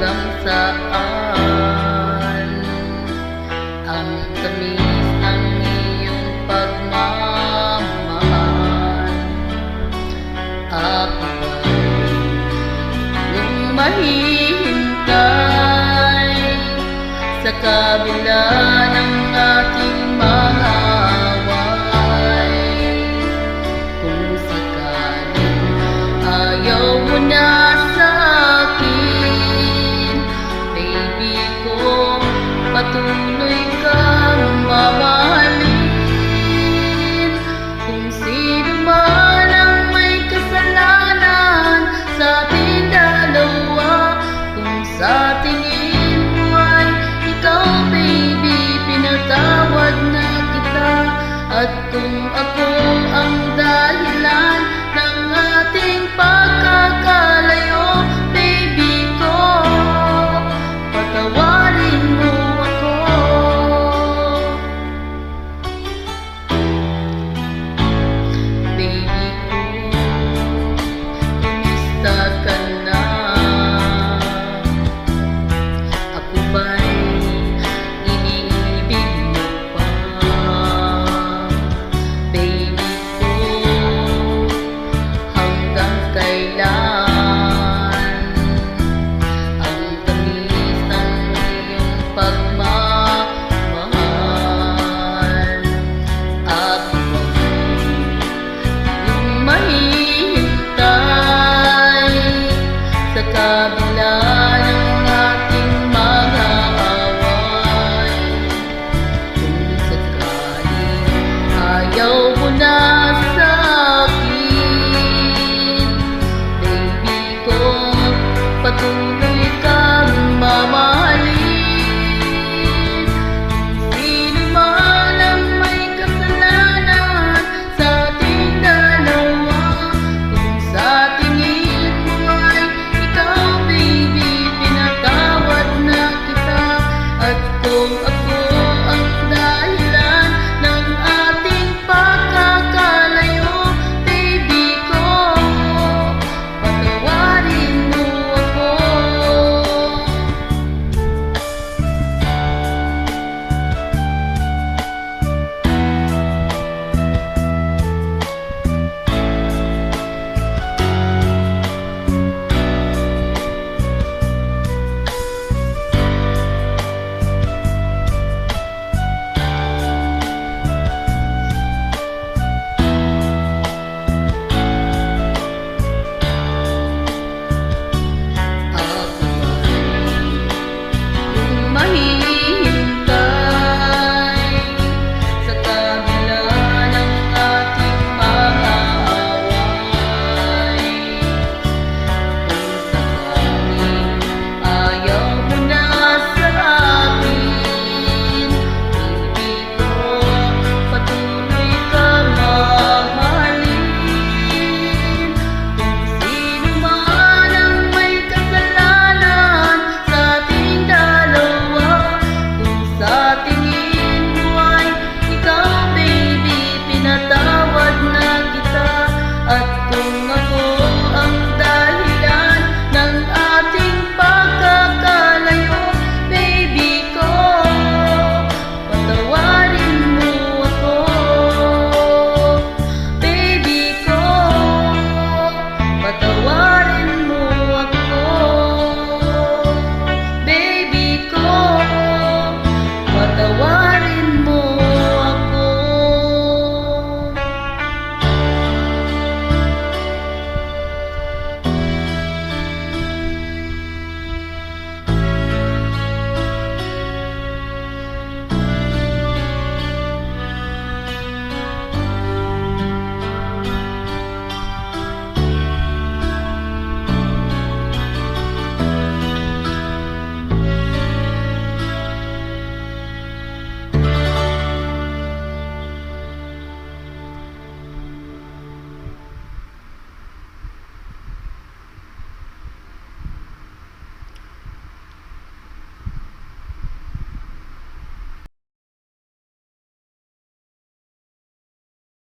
hanggang saan ang tamis ng iyong pagmamahal. Ako ba'y nung mahihintay sa kabila ng ating mga away? Kung sakaling ayaw mo na sa akin, baby ko, patuloy kang mamahalin. Kung sino man ang may kasalanan sa ating dalawa, kung sa tingin mo ay ikaw, baby, pinatawad na kita. At kung ako ang dahilan ng ating pagkakalayo, baby ko, patawarin mo ako. Baby ko, kumusta ka na? Ako ba'y iniibig mo pa? Baby ko, hanggang kailan ang tamis ng iyong pagmamahal? Ako ba'y yung mahihintay sa kabila ng ating mga away? Kung sakaling ayaw mo na